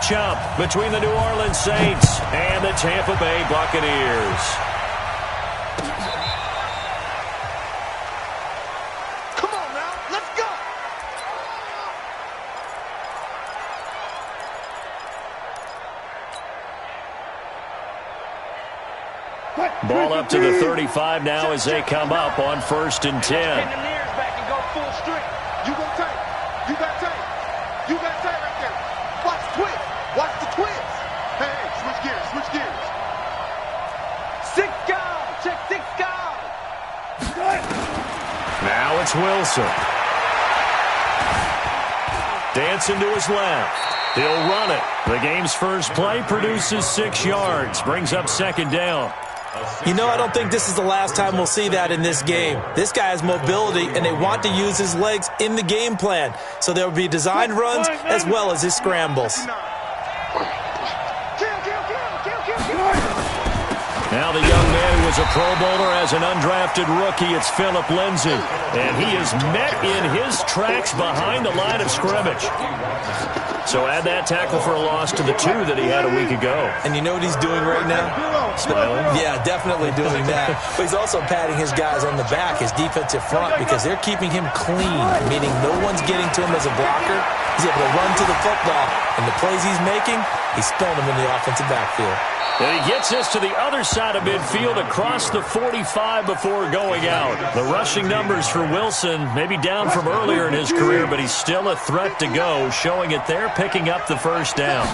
matchup between the New Orleans Saints and the Tampa Bay Buccaneers. Come on now, let's go! Ball up to the 35 now as they come up on 1st and 10. Back and go full strength. You got tape. You got tape. You got tape right there. Watch the twist. Watch the twist. Hey, switch gears. Switch gears. 6 guys. Check 6 guys. Now it's Wilson. Dancing to his left. He'll run it. The game's first play produces 6 yards. Brings up 2nd down. You know, I don't think this is the last time we'll see that in this game. This guy has mobility, and they want to use his legs in the game plan. So there will be designed runs as well as his scrambles. Now the young man who was a Pro Bowler as an undrafted rookie, it's Phillip Lindsay. And he is met in his tracks behind the line of scrimmage. So add that tackle for a loss to the 2 that he had a week ago. And you know what he's doing right now? Smiling? Yeah, definitely doing that. But he's also patting his guys on the back, his defensive front, because they're keeping him clean, meaning no one's getting to him as a blocker. He's able to run to the football. And the plays he's making, he's spilling them in the offensive backfield. And he gets this to the other side of midfield across the 45 before going out. The rushing numbers for Wilson may be down from earlier in his career, but he's still a threat to go, showing it there, picking up the 1st down.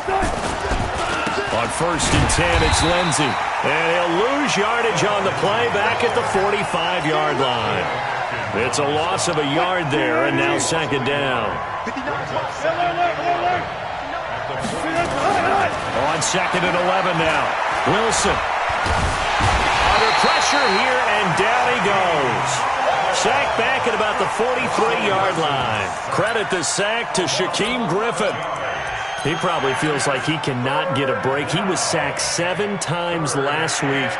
On 1st and 10, it's Lindsay. And he'll lose yardage on the play back at the 45-yard line. It's a loss of a yard there, and now 2nd down. On 2nd and 11 now. Wilson. Under pressure here, and down he goes. Sack back at about the 43-yard line. Credit the sack to Shaquem Griffin. He probably feels like he cannot get a break. He was sacked 7 times last week.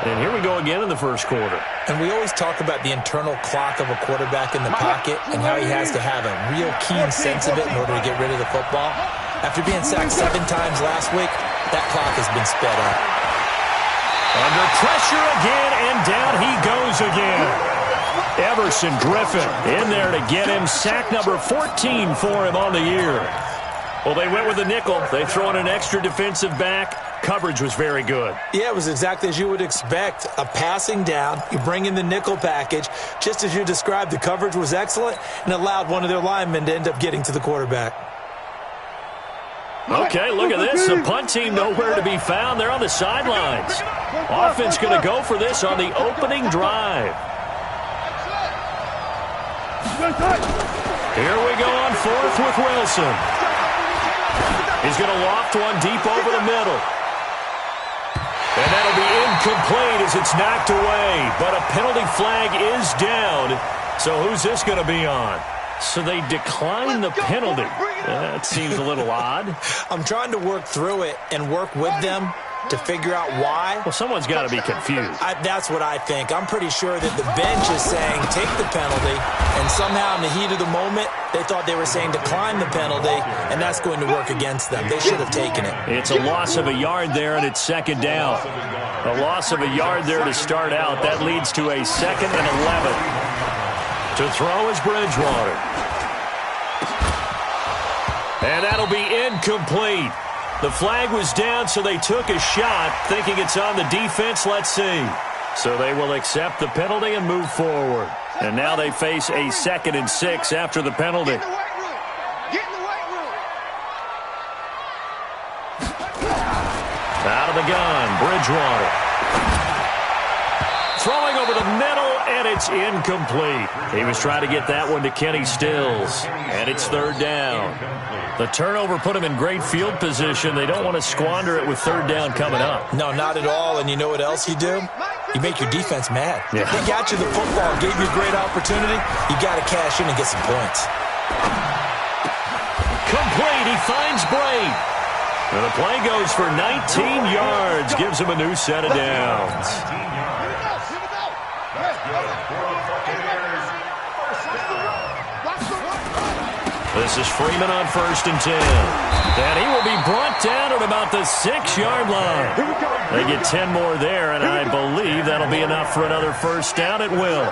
And here we go again in the 1st quarter. And we always talk about the internal clock of a quarterback in the pocket and how he has to have a real keen sense of it in order to get rid of the football. After being sacked 7 times last week, that clock has been sped up. Under pressure again, and down he goes again. Everson Griffin in there to get him. Sack number 14 for him on the year. Well, they went with the nickel. They throw in an extra defensive back. Coverage was very good. Yeah, it was exactly as you would expect. A passing down. You bring in the nickel package. Just as you described, the coverage was excellent and allowed one of their linemen to end up getting to the quarterback. Okay, look at this. The punt team nowhere to be found. They're on the sidelines. Offense going to go for this on the opening drive. Here we go on 4th with Wilson. He's going to loft one deep over the middle. And that'll be incomplete as it's knocked away. But a penalty flag is down. So who's this going to be on? So they decline the penalty. That seems a little odd. I'm trying to work through it and work with them to figure out why. Well, someone's got to be confused. That's what I think. I'm pretty sure that the bench is saying take the penalty, and somehow in the heat of the moment, they thought they were saying decline the penalty, and that's going to work against them. They should have taken it. It's a loss of a yard there, and it's 2nd down. A loss of a yard there to start out. That leads to a 2nd and 11. To throw is Bridgewater. And that'll be incomplete. The flag was down, so they took a shot, thinking it's on the defense. Let's see. So they will accept the penalty and move forward. And now they face a 2nd and 6 after the penalty. Get in the weight room. Get in the weight room. Out of the gun, Bridgewater. Throwing over the middle, and it's incomplete. He was trying to get that one to Kenny Stills, and it's 3rd down. The turnover put him in great field position. They don't want to squander it with 3rd down coming up. No, not at all. And you know what else you do? You make your defense mad. Yeah. They got you the football, gave you a great opportunity. You got to cash in and get some points. Complete. He finds Braid. And the play goes for 19 yards. Gives him a new set of downs. This is Freeman on 1st and 10. And he will be brought down at about the 6-yard line. They get 10 more there, and I believe that'll be enough for another first down at will.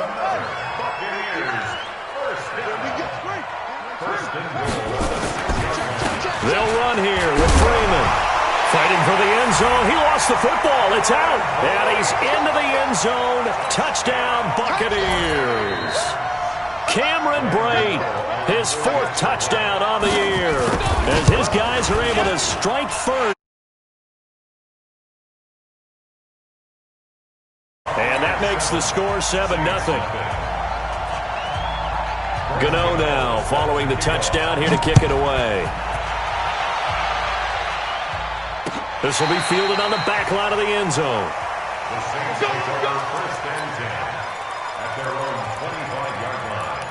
They'll run here with Freeman. Fighting for the end zone. He lost the football. It's out. And he's into the end zone. Touchdown, Buccaneers. Cameron Brate, his 4th touchdown on the year, as his guys are able to strike first. And that makes the score 7-0. Gano now following the touchdown here to kick it away. This will be fielded on the back line of the end zone. The Saints are first and 10 at their own 25-yard line.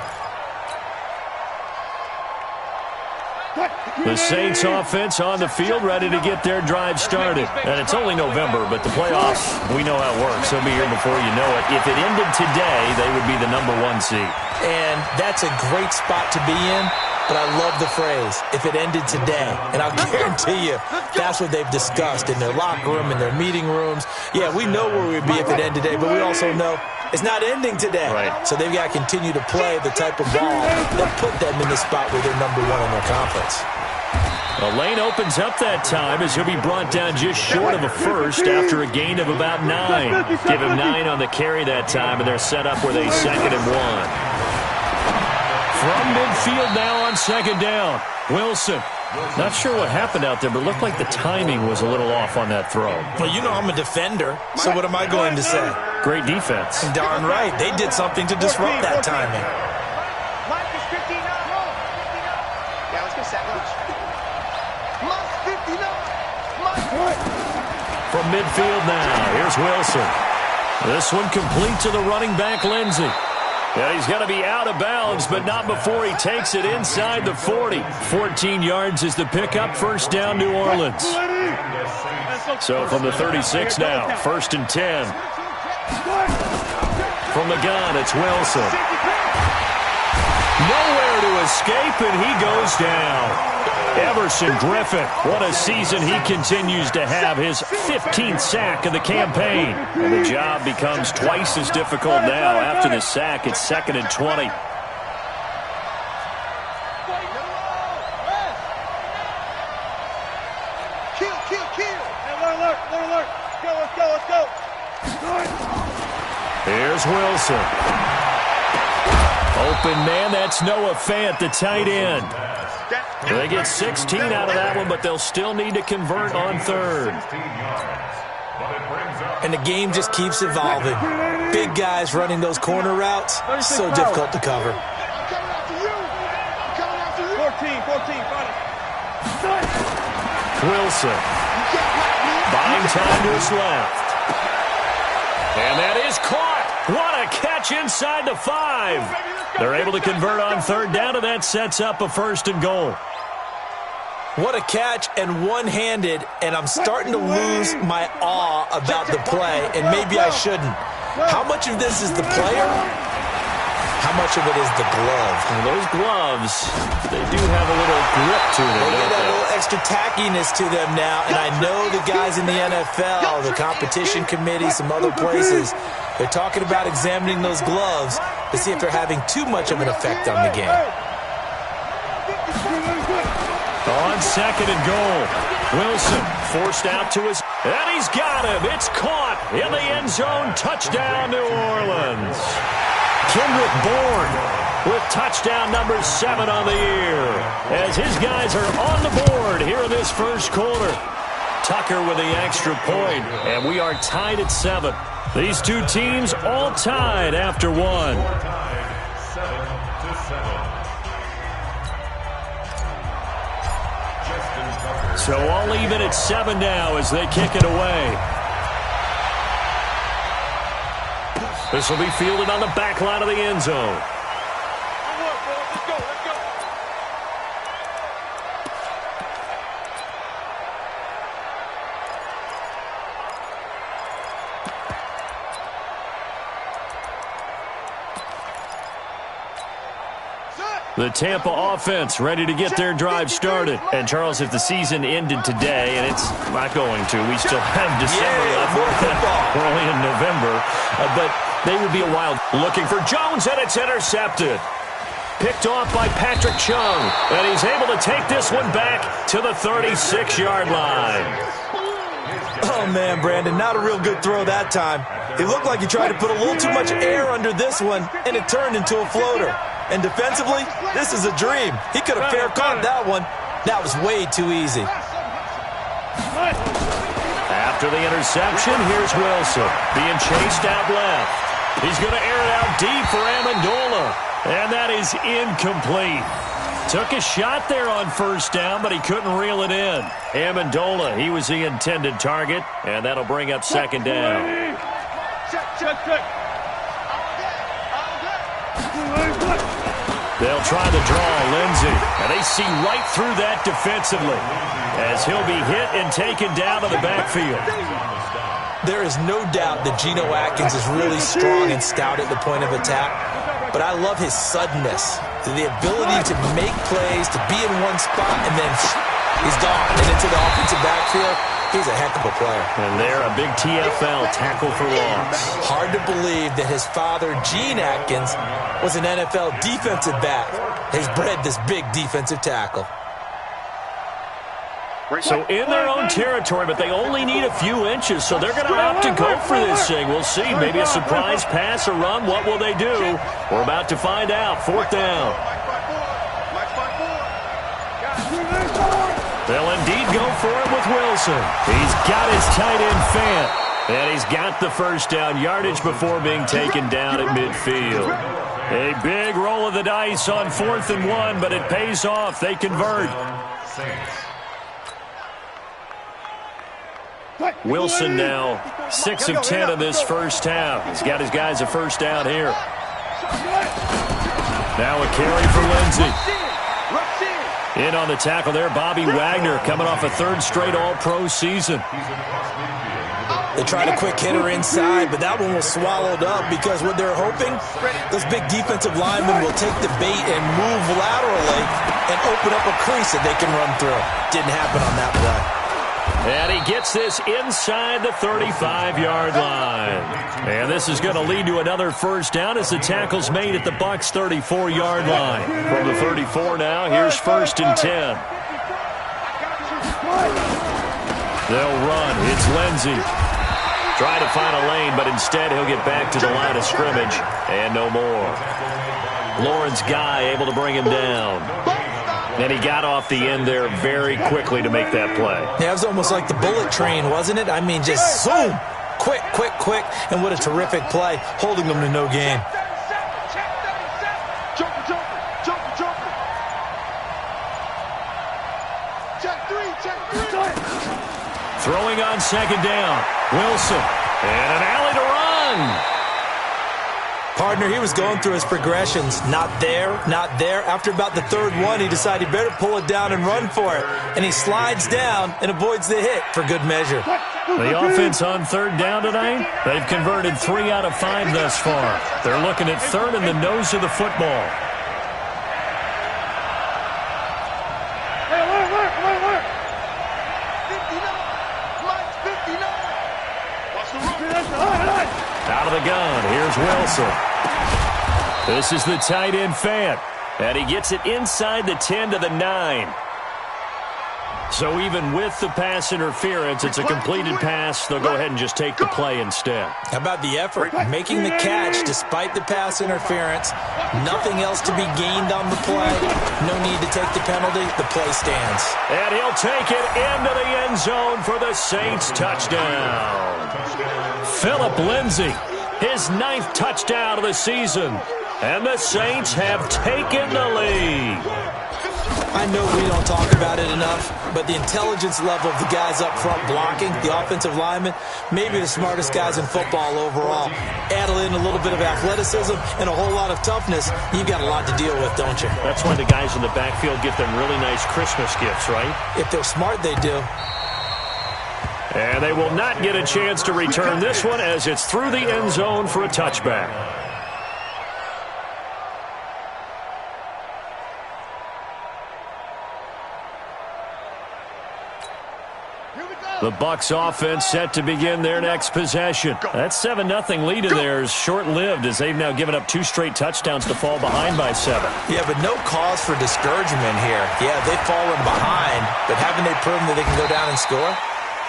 The Saints offense on the field, ready to get their drive started. And it's only November, but the playoffs, we know how it works. They'll be here before you know it. If it ended today, they would be the #1 seed. And that's a great spot to be in. But I love the phrase, if it ended today. And I'll guarantee you, that's what they've discussed in their locker room, in their meeting rooms. Yeah, we know where we'd be if it ended today, but we also know it's not ending today. Right. So they've got to continue to play the type of ball that put them in the spot where they're #1 in their conference. The lane opens up that time as he'll be brought down just short of a first after a gain of about 9. Give him 9 on the carry that time, and they're set up with a 2nd and 1. From midfield now on 2nd down. Wilson. Not sure what happened out there, but it looked like the timing was a little off on that throw. Well, you know I'm a defender, so what am I going to say? Great defense. Darn right. They did something to disrupt that timing. Mike is 59. Yeah, let's go sack lunch. Plus 59. From midfield now, here's Wilson. This one complete to the running back, Lindsey. Yeah, he's going to be out of bounds, but not before he takes it inside the 40. 14 yards is the pickup. First down, New Orleans. So from the 36 now, 1st and 10. From the gun, it's Wilson. Nowhere to escape, and he goes down. Everson Griffin, what a season he continues to have, his 15th sack of the campaign. And the job becomes twice as difficult now. After the sack, it's 2nd and 20. Kill. Alert. Let's go. Here's Wilson. Open man, that's Noah Fant, the tight end. They get 16 out of that one, but they'll still need to convert on 3rd. And the game just keeps evolving. Big guys running those corner routes, so difficult to cover. 14, Wilson. Buying time to his left. And that is caught. What a catch inside the 5. They're able to convert on 3rd down, and that sets up a 1st and goal. What a catch, and one-handed, and I'm starting to lose my awe about the play, and maybe I shouldn't. How much of this is the player? How much of it is the glove? And those gloves, they do have a little grip to them. They Don't get a they? little extra tackiness to them now, and I know the guys in the NFL, the competition committee, some other places, they're talking about examining those gloves to see if they're having too much of an effect on the game. On 2nd and goal, Wilson forced out to his, and he's got him. It's caught in the end zone. Touchdown, New Orleans. Kendrick Bourne with touchdown number 7 on the year, as his guys are on the board here in this first quarter. Tucker with the extra point, and we are tied at 7. These two teams all tied after 1. 7-7. So all even at 7 now as they kick it away. This will be fielded on the back line of the end zone. The Tampa offense ready to get their drive started. And, Charles, if the season ended today, and it's not going to, we still have December left. We're only in November. But they would be a wild. Looking for Jones, and it's intercepted. Picked off by Patrick Chung. And he's able to take this one back to the 36-yard line. Oh, man, Brandon, not a real good throw that time. It looked like he tried to put a little too much air under this one, and it turned into a floater. And defensively, this is a dream. He could have fair caught that one. That was way too easy. After the interception, here's Wilson being chased out left. He's going to air it out deep for Amendola. And that is incomplete. Took a shot there on first down, but he couldn't reel it in. Amendola, he was the intended target, and that'll bring up second down. They'll try the draw, Lindsey. And they see right through that defensively as he'll be hit and taken down to the backfield. There is no doubt that Geno Atkins is really strong and stout at the point of attack. But I love his suddenness, the ability to make plays, to be in one spot, and then he's gone. And into the offensive backfield, he's a heck of a player. And they're a big TFL, tackle for loss. Hard to believe that his father, Gene Atkins, was an NFL defensive back. He's bred this big defensive tackle. So in their own territory, but they only need a few inches, so they're going to opt to go for this thing. We'll see. Maybe a surprise pass or run. What will they do? We're about to find out. Fourth down. They'll indeed go for it with Wilson. He's got his tight end Fant, and he's got the first down yardage before being taken down at midfield. A big roll of the dice on 4th and 1, but it pays off. They convert. Wilson now 6 of 10 in this first half. He's got his guys a first down here. Now a carry for Lindsey. In on the tackle there, Bobby Wagner coming off a 3rd straight All-Pro season. They tried a quick hitter inside, but that one was swallowed up because what they're hoping, those big defensive linemen will take the bait and move laterally and open up a crease that they can run through. Didn't happen on that play. And he gets this inside the 35-yard line. And this is going to lead to another first down as the tackle's made at the Bucs' 34-yard line. From the 34 now, here's 1st and 10. They'll run. It's Lindsey. Try to find a lane, but instead he'll get back to the line of scrimmage. And no more. Lawrence Guy able to bring him down. And he got off the end there very quickly to make that play. Yeah, it was almost like the bullet train, wasn't it? I mean, just zoom. Quick, quick, quick. And what a terrific play, holding them to no gain. Throwing on second down. Wilson. And an alley to run. Partner, he was going through his progressions. Not there, not there. After about the 3rd one, he decided he better pull it down and run for it. And he slides down and avoids the hit for good measure. The offense on 3rd down tonight, they've converted 3 out of 5 thus far. They're looking at 3rd in the nose of the football. Out of the gun, here's Wilson. This is the tight end Fant, and he gets it inside the 10 to the 9. So even with the pass interference, it's a completed pass. They'll go ahead and just take the play instead. How about the effort? Making the catch despite the pass interference. Nothing else to be gained on the play. No need to take the penalty. The play stands. And he'll take it into the end zone for the Saints touchdown. Phillip Lindsay, his 9th touchdown of the season. And the Saints have taken the lead. I know we don't talk about it enough, but the intelligence level of the guys up front blocking, the offensive linemen, maybe the smartest guys in football overall. Add in a little bit of athleticism and a whole lot of toughness, you've got a lot to deal with, don't you? That's why the guys in the backfield get them really nice Christmas gifts, right? If they're smart, they do. And they will not get a chance to return this one as it's through the end zone for a touchback. The Bucs offense set to begin their next possession. That 7-0 lead of theirs short-lived as they've now given up 2 straight touchdowns to fall behind by 7. Yeah, but no cause for discouragement here. Yeah, they've fallen behind, but haven't they proven that they can go down and score?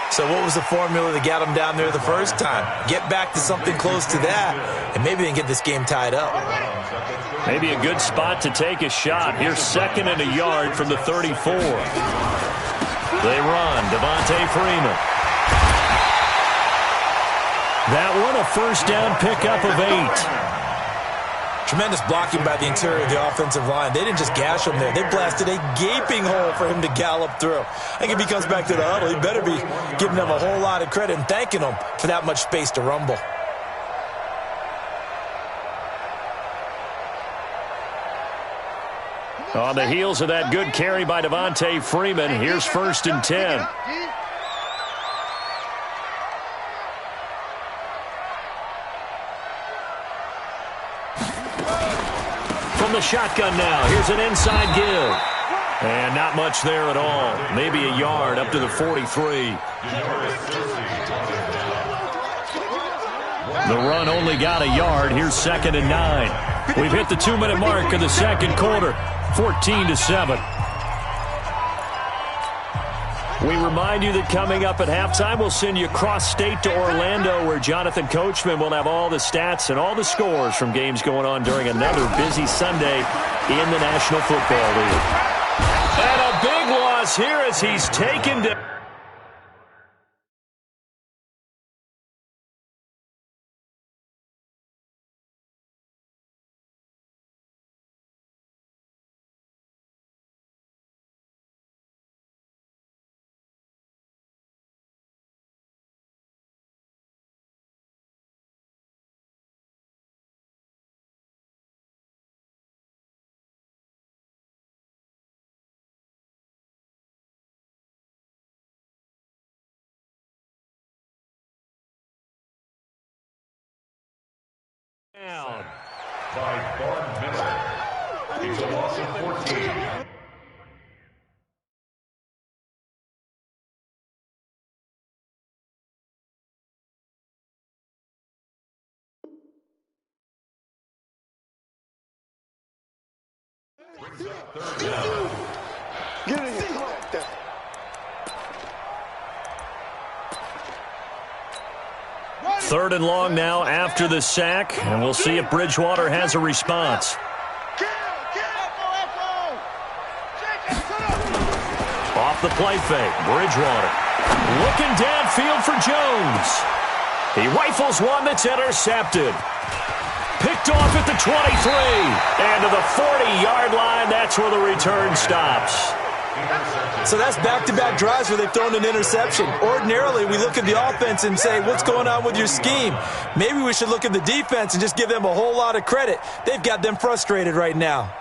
So what was the formula that got them down there the first time? Get back to something close to that, and maybe they can get this game tied up. Maybe a good spot to take a shot. Here's 2nd and a yard from the 34. They run. Devontae Freeman. That one a first down pickup of 8. Tremendous blocking by the interior of the offensive line. They didn't just gash him there. They blasted a gaping hole for him to gallop through. I think if he comes back to the huddle, he better be giving them a whole lot of credit and thanking them for that much space to rumble. On the heels of that good carry by Devontae Freeman, here's 1st and 10. From the shotgun now, here's an inside give. And not much there at all. Maybe a yard up to the 43. The run only got a yard. Here's 2nd and 9. We've hit the 2-minute mark of the second quarter. 14-7. We remind you that coming up at halftime, we'll send you cross-state to Orlando, where Jonathan Coachman will have all the stats and all the scores from games going on during another busy Sunday in the National Football League. And a big loss here as he's taken to... down. By Vaughn Miller. It's a loss of 14. Get in here. Third and long now after the sack, and we'll see if Bridgewater has a response. Off the play fake, Bridgewater looking downfield for Jones. He rifles one that's intercepted. Picked off at the 23, and to the 40-yard line, that's where the return stops. So that's back-to-back drives where they've thrown an interception. Ordinarily, we look at the offense and say, what's going on with your scheme? Maybe we should look at the defense and just give them a whole lot of credit. They've got them frustrated right now.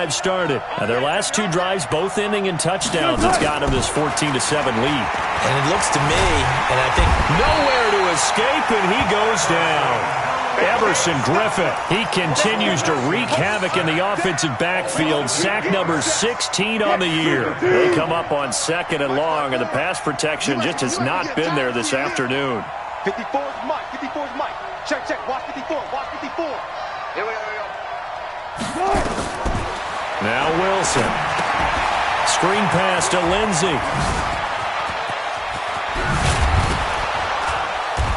Started. Their last 2 drives, both ending in touchdowns. It's got them this 14-7 lead. And it looks to me, and I think nowhere to escape, and he goes down. Everson Griffin, he continues to wreak havoc in the offensive backfield. Sack number 16 on the year. They come up on 2nd and long, and the pass protection just has not been there this afternoon. 54 is Mike. 54 is Mike. Check, check. Watch 54. Watch 54. Here we go. Now Wilson. Screen pass to Lindsey.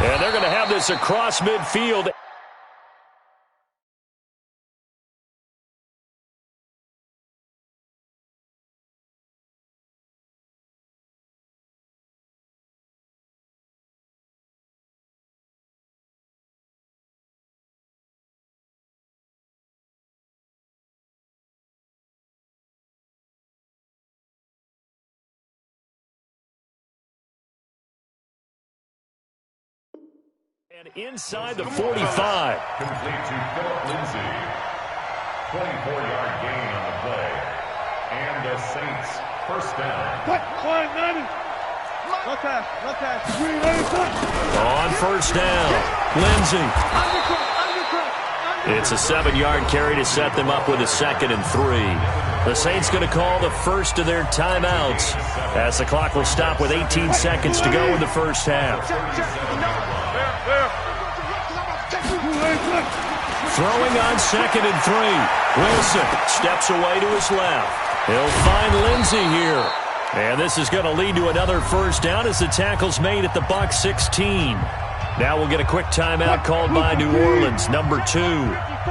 And they're going to have this across midfield. And inside the 45. Complete to Philip Lindsay. 24-yard gain on the play. And the Saints first down. Quiet, 90. No pass. On first down, Lindsay. It's a 7-yard carry to set them up with a 2nd and 3. The Saints going to call the first of their timeouts as the clock will stop with 18 seconds to go in the first half. Throwing on 2nd and 3. Wilson steps away to his left. He'll find Lindsay here. And this is going to lead to another first down as the tackle's made at the Bucs 16. Now we'll get a quick timeout called by New Orleans, number 2,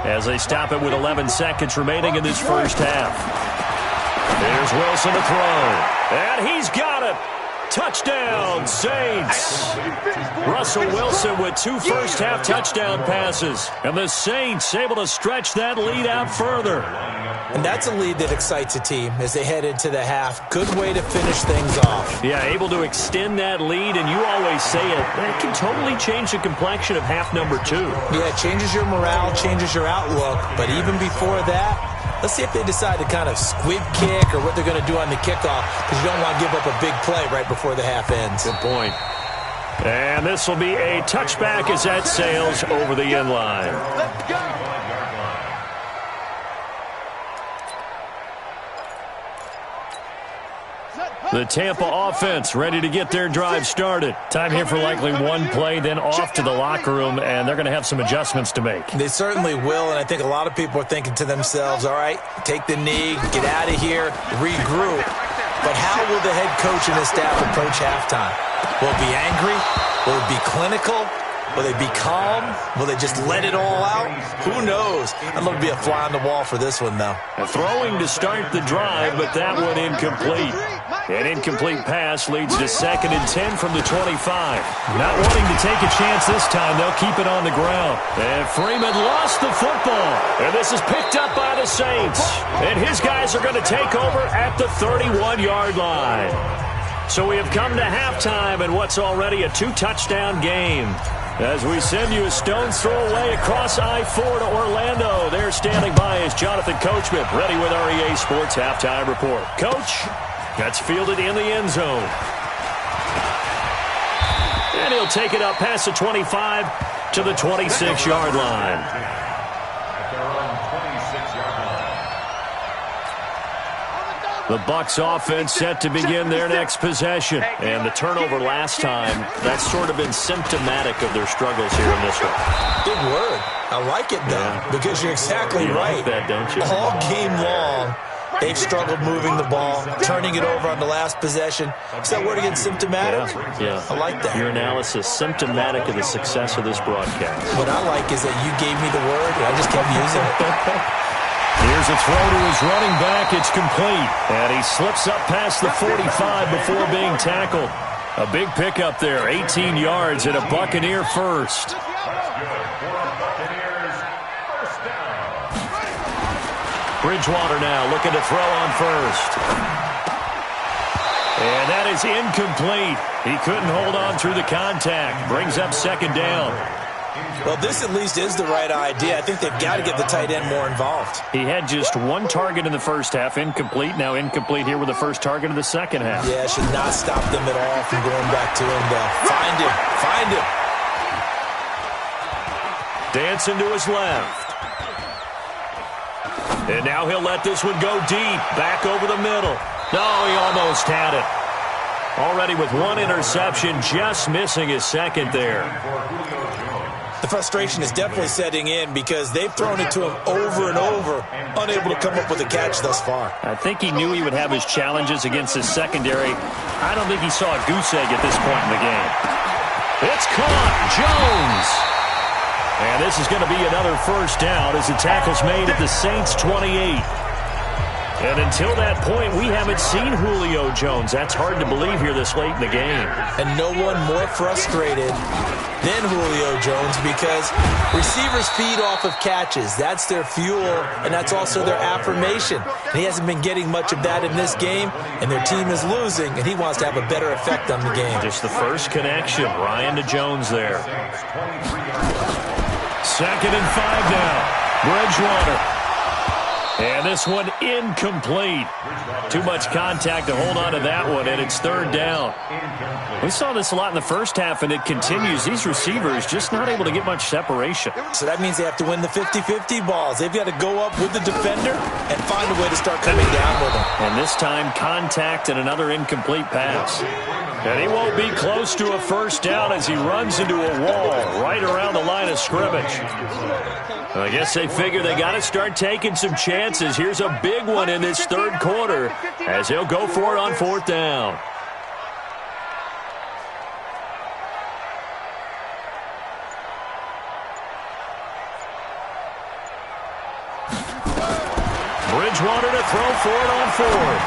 as they stop it with 11 seconds remaining in this first half. There's Wilson to throw. And he's got it. Touchdown, Saints. Russell Wilson with 2 first-half touchdown passes. And the Saints able to stretch that lead out further. And that's a lead that excites a team as they head into the half. Good way to finish things off. Yeah, able to extend that lead, and you always say it, that can totally change the complexion of half number 2. Yeah, it changes your morale, changes your outlook. But even before that, let's see if they decide to kind of squib kick or what they're going to do on the kickoff, because you don't want to give up a big play right before the half ends. Good point. And this will be a touchback as that sails over the end line. Let's go. The Tampa offense ready to get their drive started. Time here for likely one play, then off to the locker room, and they're going to have some adjustments to make. They certainly will, and I think a lot of people are thinking to themselves, all right, take the knee, get out of here, regroup. But how will the head coach and his staff approach halftime? Will it be angry? Will it be clinical? Will they be calm? Will they just let it all out? Who knows? I'd love to be a fly on the wall for this one, though. Throwing to start the drive, but that one incomplete. An incomplete pass leads to 2nd and 10 from the 25. Not wanting to take a chance this time, they'll keep it on the ground. And Freeman lost the football. And this is picked up by the Saints. And his guys are going to take over at the 31-yard line. So we have come to halftime in what's already a 2-touchdown game. As we send you a stone's throw away across I-4 to Orlando. There standing by is Jonathan Coachman, ready with our EA Sports Halftime Report. Coach, that's fielded in the end zone. And he'll take it up past the 25 to the 26-yard line. At their own 26-yard line. The Bucs offense set to begin their next possession. And the turnover last time, that's sort of been symptomatic of their struggles here in this one. Big word. I like it, though, because you're exactly right. Like that, don't you? All game long, they've struggled moving the ball, turning it over on the last possession. Is that word again, symptomatic? Yeah. I like that. Your analysis, symptomatic of the success of this broadcast. What I like is that you gave me the word, and I just kept using it. Here's a throw to his running back. It's complete. And he slips up past the 45 before being tackled. A big pickup there, 18 yards and a Buccaneer first. Bridgewater now looking to throw on first. And that is incomplete. He couldn't hold on through the contact. Brings up 2nd down. Well, this at least is the right idea. I think they've got to get the tight end more involved. He had just 1 target in the first half, incomplete. Now incomplete here with the first target of the second half. Yeah, should not stop them at all from going back to him, though. Find him. Find him. Dancing to his left. And now he'll let this one go deep. Back over the middle. No, he almost had it. Already with 1 interception, just missing his 2nd there. The frustration is definitely setting in because they've thrown it to him over and over, unable to come up with a catch thus far. I think he knew he would have his challenges against his secondary. I don't think he saw a goose egg at this point in the game. It's caught. Jones. And this is going to be another first down as the tackle's made at the Saints' 28. And until that point, we haven't seen Julio Jones. That's hard to believe here this late in the game. And no one more frustrated than Julio Jones because receivers feed off of catches. That's their fuel, and that's also their affirmation. And he hasn't been getting much of that in this game, and their team is losing, and he wants to have a better effect on the game. Just the first connection, Ryan to Jones there. 2nd and 5 now. Bridgewater. And this one incomplete. Too much contact to hold on to that one, and it's 3rd down. We saw this a lot in the first half, and it continues. These receivers just not able to get much separation. So that means they have to win the 50-50 balls. They've got to go up with the defender and find a way to start coming down with them. And this time, contact and another incomplete pass. And he won't be close to a first down as he runs into a wall right around the line of scrimmage. I guess they figure they got to start taking some chances. Here's a big one in this 3rd quarter as he'll go for it on 4th down. Bridgewater to throw for it on 4th.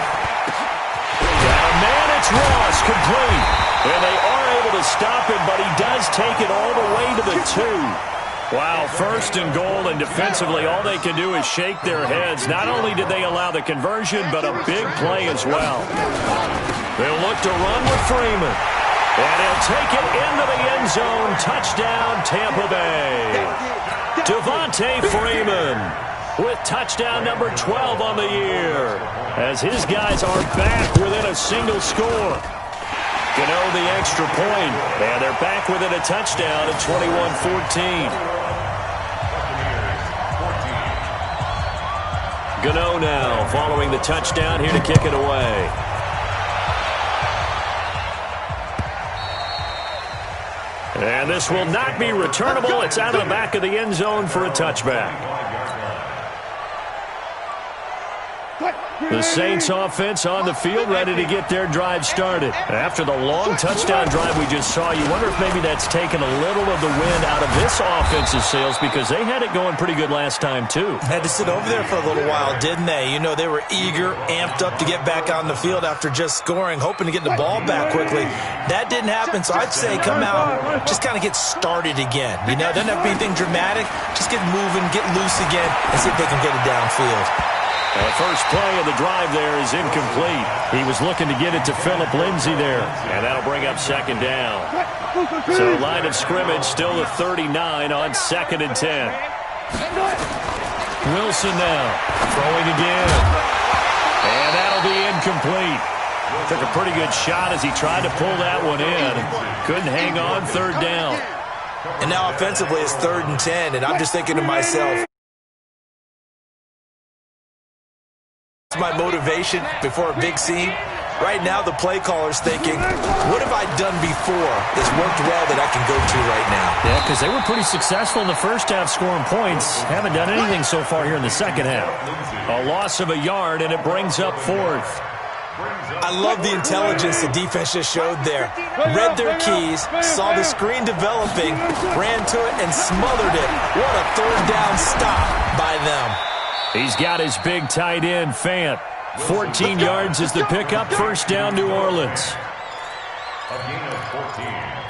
Got a man, it's Ross, complete. And they are able to stop him, but he does take it all the way to the 2. Wow, 1st and goal, and defensively all they can do is shake their heads. Not only did they allow the conversion, but a big play as well. They'll look to run with Freeman. And he'll take it into the end zone. Touchdown, Tampa Bay. Devontae Freeman with touchdown number 12 on the year, as his guys are back within a single score. Gano the extra point, and they're back within a touchdown at 21-14. Gano now following the touchdown here to kick it away. And this will not be returnable. It's out of the back of the end zone for a touchback. The Saints offense on the field, ready to get their drive started. After the long touchdown drive we just saw, you wonder if maybe that's taken a little of the wind out of this offense's sails, because they had it going pretty good last time too. Had to sit over there for a little while, didn't they? You know, they were eager, amped up to get back on the field after just scoring, hoping to get the ball back quickly. That didn't happen, so I'd say come out, just kind of get started again. You know, it doesn't have to be anything dramatic. Just get moving, get loose again, and see if they can get it downfield. The first play of the drive there is incomplete. He was looking to get it to Phillip Lindsay there, and that'll bring up 2nd down. So line of scrimmage still the 39 on 2nd and 10. Wilson now throwing again, and that'll be incomplete. Took a pretty good shot as he tried to pull that one in. Couldn't hang on, 3rd down. And now offensively it's 3rd and 10, and I'm just thinking to myself, my motivation before a big scene. Right now, the play caller's thinking, what have I done before that's worked well that I can go to right now? Yeah, because they were pretty successful in the first half scoring points. Haven't done anything so far here in the second half. A loss of a yard, and it brings up 4th. I love the intelligence the defense just showed there. Read their keys, saw the screen developing, ran to it, and smothered it. What a 3rd down stop by them. He's got his big tight end, Fant. 14 yards is the pickup. 1st down, New Orleans.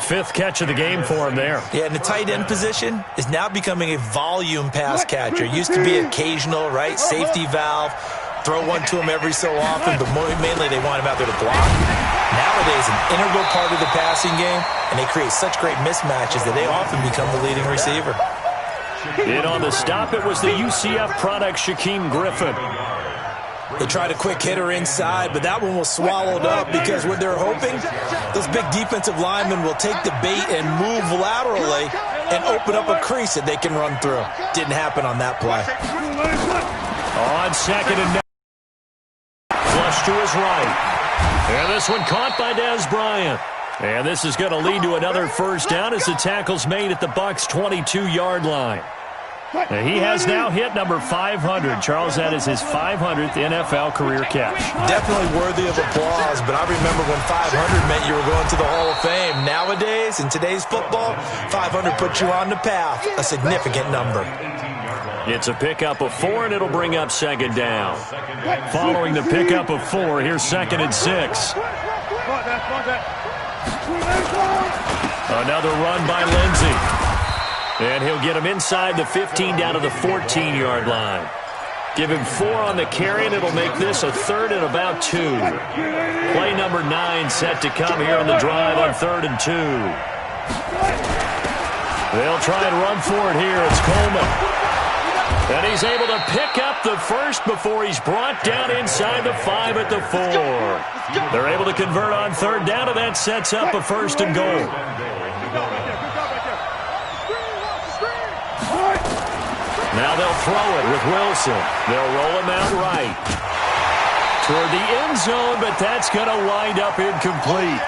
5th catch of the game for him there. Yeah, and the tight end position is now becoming a volume pass catcher. Used to be occasional, right? Safety valve. Throw one to him every so often, but mainly they want him out there to block. Nowadays, an integral part of the passing game, and they create such great mismatches that they often become the leading receiver. In on the stop, it was the UCF product, Shaquem Griffin. They tried a quick hitter inside, but that one was swallowed up because what they're hoping, those big defensive linemen will take the bait and move laterally and open up a crease that they can run through. Didn't happen on that play. On 2nd and 9. Flush to his right. And this one caught by Dez Bryant. And this is going to lead to another 1st down as the tackle's made at the Bucs' 22-yard line. And he has now hit number 500. Charles, that is his 500th NFL career catch. Definitely worthy of applause, but I remember when 500 meant you were going to the Hall of Fame. Nowadays, in today's football, 500 puts you on the path, a significant number. It's a pickup of 4, and it'll bring up second down. Following the pickup of 4, here's 2nd and 6. Another run by Lindsey. And he'll get him inside the 15 down to the 14-yard line. Give him 4 on the carry, and it'll make this a 3rd and about 2. Play number 9 set to come here on the drive on 3rd and 2. They'll try and run for it here. It's Coleman. And he's able to pick up the first before he's brought down inside the 5 at the 4. They're able to convert on 3rd down, and that sets up a 1st and goal. Now they'll throw it with Wilson. They'll roll him out right toward the end zone, but that's going to wind up incomplete.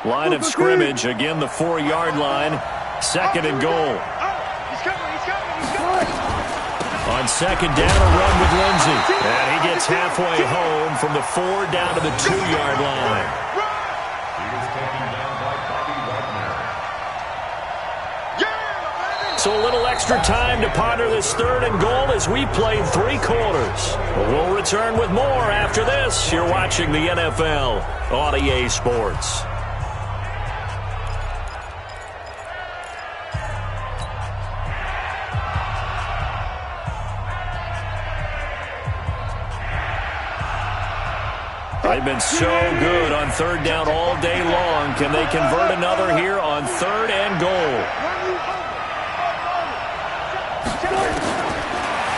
Line of scrimmage, again the 4-yard line, 2nd and goal. On 2nd down, a run with Lindsey. And he gets halfway home from the 4 down to the 2-yard line. So a little extra time to ponder this 3rd and goal as we played 3 quarters. We'll return with more after this. You're watching the NFL on EA Sports. They've been so good on 3rd down all day long. Can they convert another here on 3rd and goal?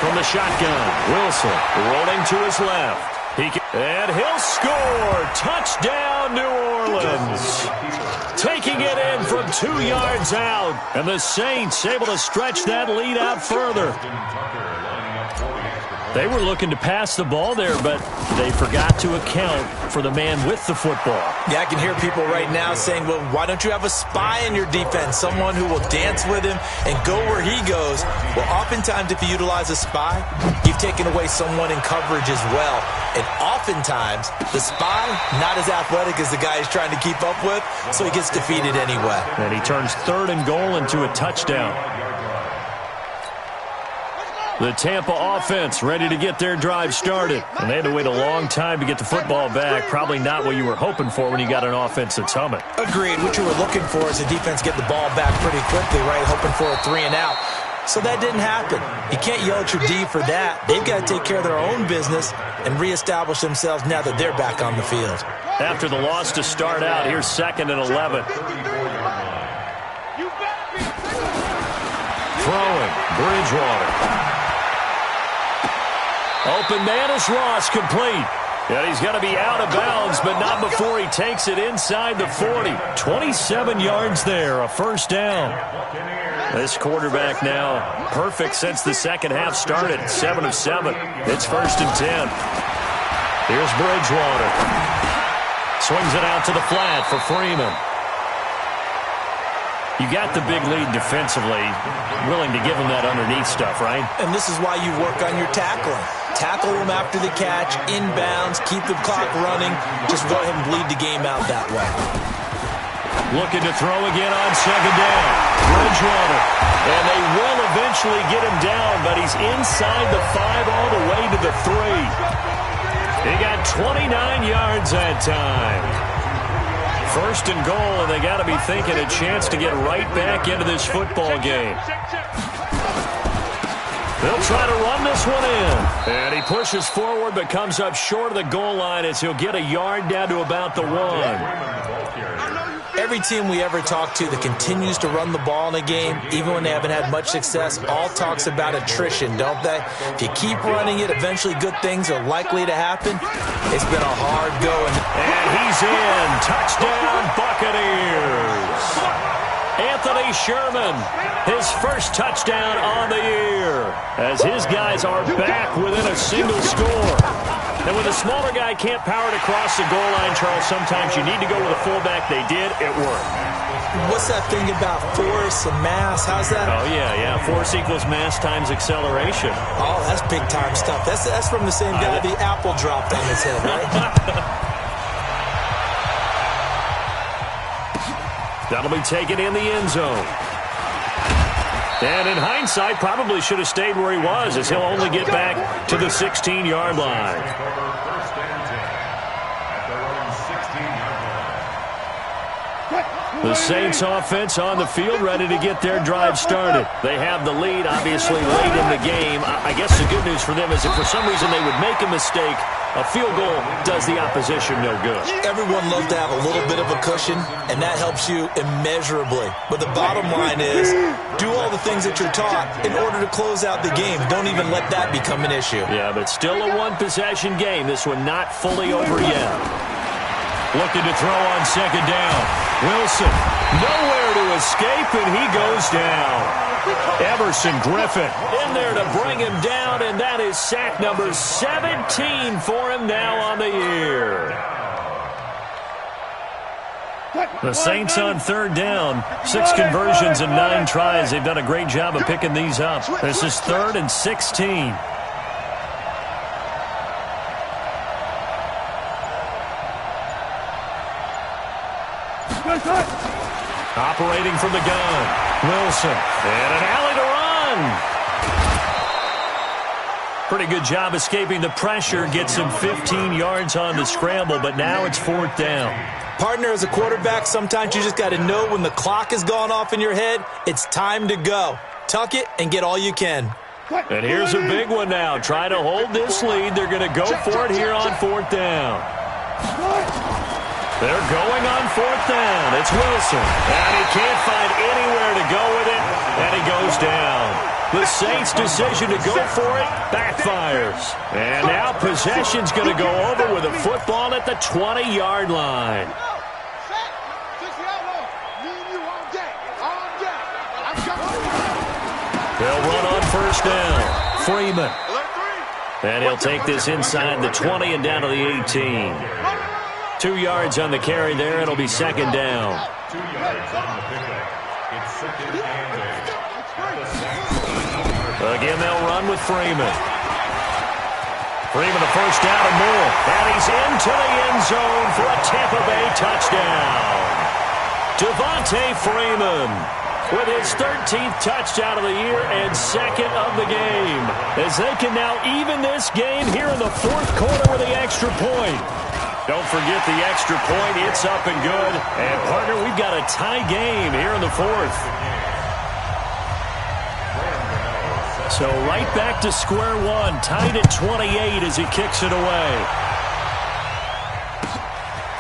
From the shotgun, Wilson rolling to his left. And he'll score. Touchdown, New Orleans. Taking it in from 2 yards out. And the Saints able to stretch that lead out further. They were looking to pass the ball there, but they forgot to account for the man with the football. Yeah, I can hear people right now saying, well, why don't you have a spy in your defense, someone who will dance with him and go where he goes? Well, oftentimes if you utilize a spy, you've taken away someone in coverage as well. And oftentimes, the spy, not as athletic as the guy he's trying to keep up with, so he gets defeated anyway. And he turns 3rd and goal into a touchdown. The Tampa offense ready to get their drive started. And they had to wait a long time to get the football back. Probably not what you were hoping for when you got an offense that's humming. Agreed. What you were looking for is the defense get the ball back pretty quickly, right? Hoping for a 3 and out. So that didn't happen. You can't yell at your D for that. They've got to take care of their own business and reestablish themselves now that they're back on the field. After the loss to start out, here's 2nd and 11. Throwing, Bridgewater. Open man is Ross, complete. And he's going to be out of bounds, but not before he takes it inside the 40. 27 yards there, a 1st down. This quarterback now perfect since the second half started. 7 of 7. It's 1st and 10. Here's Bridgewater. Swings it out to the flat for Freeman. You got the big lead defensively, willing to give him that underneath stuff, right? And this is why you work on your tackling. Tackle them after the catch, inbounds, keep the clock running. Just go ahead and bleed the game out that way. Looking to throw again on 2nd down. Bridgewater. And they will eventually get him down, but he's inside the 5 all the way to the 3. He got 29 yards that time. 1st and goal, and they got to be thinking a chance to get right back into this football game. They'll try to run this one in. And he pushes forward but comes up short of the goal line as he'll get a yard down to about the 1. Every team we ever talk to that continues to run the ball in a game, even when they haven't had much success, all talks about attrition, don't they? If you keep running it, eventually good things are likely to happen. It's been a hard go. And he's in. Touchdown, Buccaneers. Anthony Sherman, his first touchdown on the year, as his guys are back within a single score. And when the smaller guy can't power it across the goal line, Charles, sometimes you need to go with a fullback. They did. It worked. What's that thing about force and mass? How's that? Oh, yeah. Force equals mass times acceleration. Oh, that's big-time stuff. That's from the same guy the apple dropped on his head, right? That'll be taken in the end zone. And in hindsight, probably should have stayed where he was, as he'll only get back to the 16-yard line. First and 10 at their own 16-yard line. The Saints offense on the field, ready to get their drive started. They have the lead, obviously, late in the game. I guess the good news for them is if for some reason they would make a mistake, a field goal does the opposition no good. Everyone loves to have a little bit of a cushion, and that helps you immeasurably. But the bottom line is, do all the things that you're taught in order to close out the game. Don't even let that become an issue. Yeah, but still a one-possession game. This one not fully over yet. Looking to throw on second down. Wilson, nowhere to escape, and he goes down. Everson Griffin in there to bring him down, and that is sack number 17 for him now on the year. The Saints on third down. 6 conversions and 9 tries. They've done a great job of picking these up. This is 3rd and 16. Operating from the gun, Wilson, and an alley to run. Pretty good job escaping the pressure, gets him 15 yards on the scramble, but now it's 4th down. Partner, as a quarterback, sometimes you just got to know when the clock has gone off in your head, it's time to go. Tuck it and get all you can. And here's a big one now. Try to hold this lead. They're going to go for it here on 4th down. They're going on 4th down. It's Wilson. And he can't find anywhere to go with it. And he goes down. The Saints' decision to go for it backfires. And now possession's going to go over with a football at the 20-yard line. They'll run on 1st down. Freeman. And he'll take this inside the 20 and down to the 18. 2 yards on the carry there. It'll be 2nd down. 2 yards on the pickup. It's 2nd and 8. Again, they'll run with Freeman. Freeman, a 1st down and more. And he's into the end zone for a Tampa Bay touchdown. Devontae Freeman with his 13th touchdown of the year and 2nd of the game, as they can now even this game here in the 4th quarter with the extra point. Don't forget the extra point. It's up and good. And, partner, we've got a tie game here in the 4th. So right back to square one, tied at 28 as he kicks it away.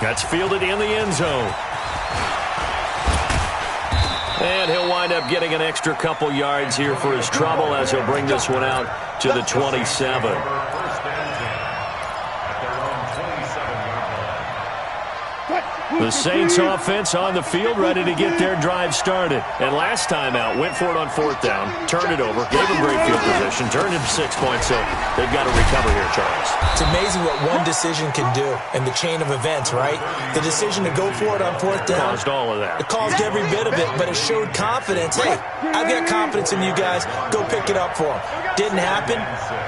That's fielded in the end zone. And he'll wind up getting an extra couple yards here for his trouble as he'll bring this one out to the 27. The Saints offense on the field ready to get their drive started. And last time out, went for it on 4th down, turned it over, gave them great field position, turned it to 6 points, so they've got to recover here, Charles. It's amazing what one decision can do in the chain of events, right? The decision to go for it on 4th down. Caused all of that. It caused every bit of it, but it showed confidence. Hey, I've got confidence in you guys. Go pick it up for them. Didn't happen.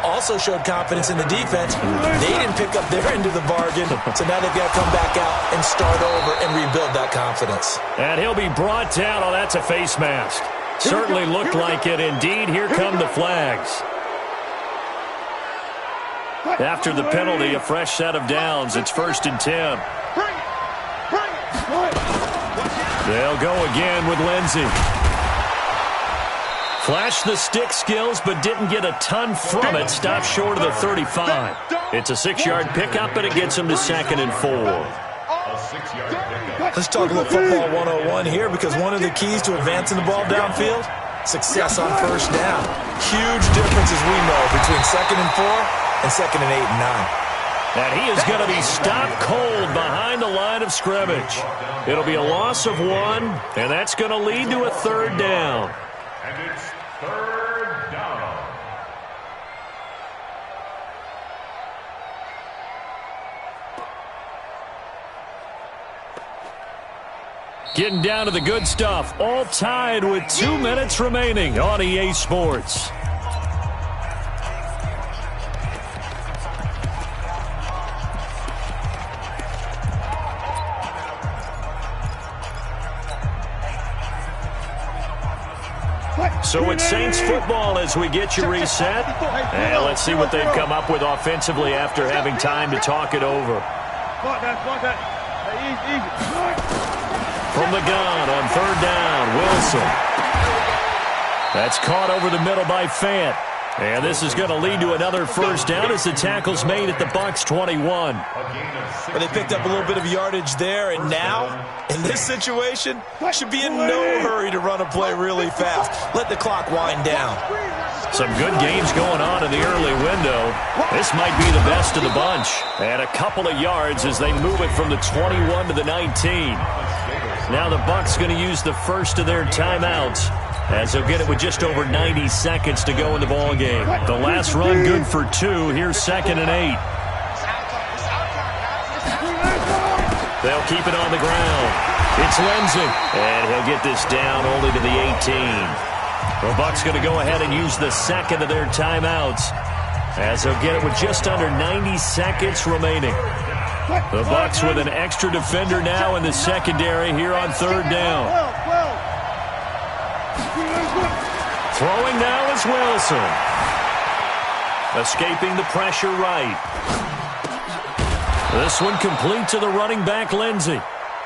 Also showed confidence in the defense. They didn't pick up their end of the bargain, so now they've got to come back out and start over and rebuild that confidence. And he'll be brought down. Oh, that's a face mask. Certainly looked like it. Indeed, here come the flags. After the penalty, a fresh set of downs. It's 1st and 10. They'll go again with Lindsey. Flashed the stick skills, but didn't get a ton from it. Stopped short of the 35. It's a 6-yard pickup, and it gets him to 2nd and 4. Let's talk a little football 101 here, because one of the keys to advancing the ball downfield, success on 1st down. Huge difference, as we know, between 2nd and 4 and 2nd and 8 and 9. And he is going to be stopped cold behind the line of scrimmage. It'll be a loss of 1, and that's going to lead to a 3rd down. And it's 3rd down. Getting down to the good stuff. All tied with 2 minutes remaining on EA Sports. So it's Saints football as we get you reset. And let's see what they've come up with offensively after having time to talk it over. From the gun on 3rd down, Wilson. That's caught over the middle by Fant. And this is going to lead to another first down as the tackle's made at the Bucs 21. Well, they picked up a little bit of yardage there, and now, in this situation, should be in no hurry to run a play really fast. Let the clock wind down. Some good games going on in the early window. This might be the best of the bunch. And a couple of yards as they move it from the 21 to the 19. Now the Bucs going to use the first of their timeouts, as they'll get it with just over 90 seconds to go in the ball game. The last run good for 2. Here's 2nd and 8. They'll keep it on the ground. It's Lindsay. And he'll get this down only to the 18. The Bucs going to go ahead and use the second of their timeouts, as they'll get it with just under 90 seconds remaining. The Bucs with an extra defender now in the secondary here on 3rd down. Throwing now is Wilson. Escaping the pressure right. This one complete to the running back, Lindsay.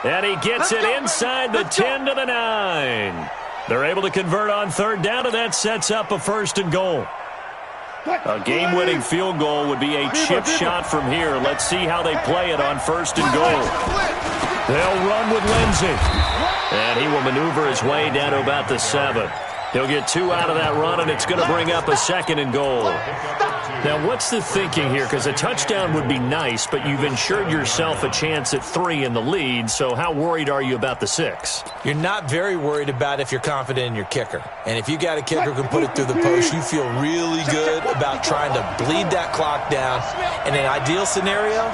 And he gets it inside the 10 to the 9. They're able to convert on 3rd down, and that sets up a 1st and goal. A game-winning field goal would be a chip shot from here. Let's see how they play it on 1st and goal. They'll run with Lindsay. And he will maneuver his way down to about the 7. He'll get 2 out of that run, and it's going to bring up a 2nd and goal. Now, what's the thinking here? Because a touchdown would be nice, but you've ensured yourself a chance at 3 in the lead, so how worried are you about the 6? You're not very worried about if you're confident in your kicker. And if you got a kicker who can put it through the post, you feel really good about trying to bleed that clock down. In an ideal scenario,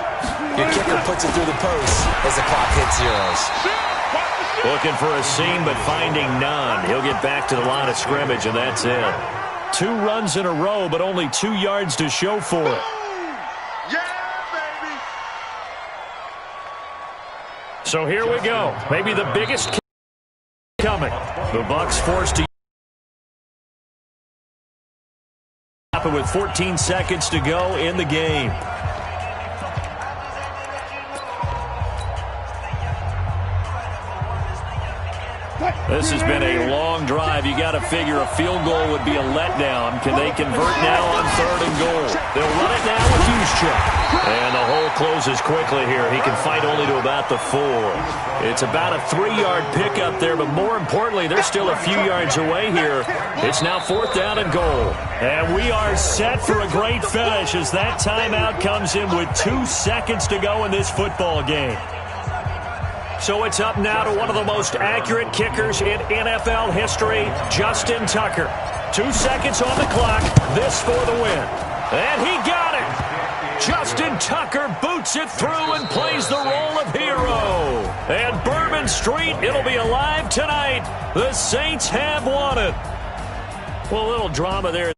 your kicker puts it through the post as the clock hits zeros. Looking for a seam, but finding none. He'll get back to the line of scrimmage, and that's it. 2 runs in a row, but only 2 yards to show for it. Yeah, baby. So here we go. Maybe the biggest coming. The Bucs forced to happen with 14 seconds to go in the game. This has been a long drive. You got to figure a field goal would be a letdown. Can they convert now on 3rd and goal? They'll run it now with Juszczyk. And the hole closes quickly here. He can fight only to about the 4. It's about a 3-yard pickup there, but more importantly, they're still a few yards away here. It's now 4th down and goal. And we are set for a great finish as that timeout comes in with 2 seconds to go in this football game. So it's up now to one of the most accurate kickers in NFL history, Justin Tucker. 2 seconds on the clock. This for the win. And he got it. Justin Tucker boots it through and plays the role of hero. And Bourbon Street, it'll be alive tonight. The Saints have won it. Well, a little drama there.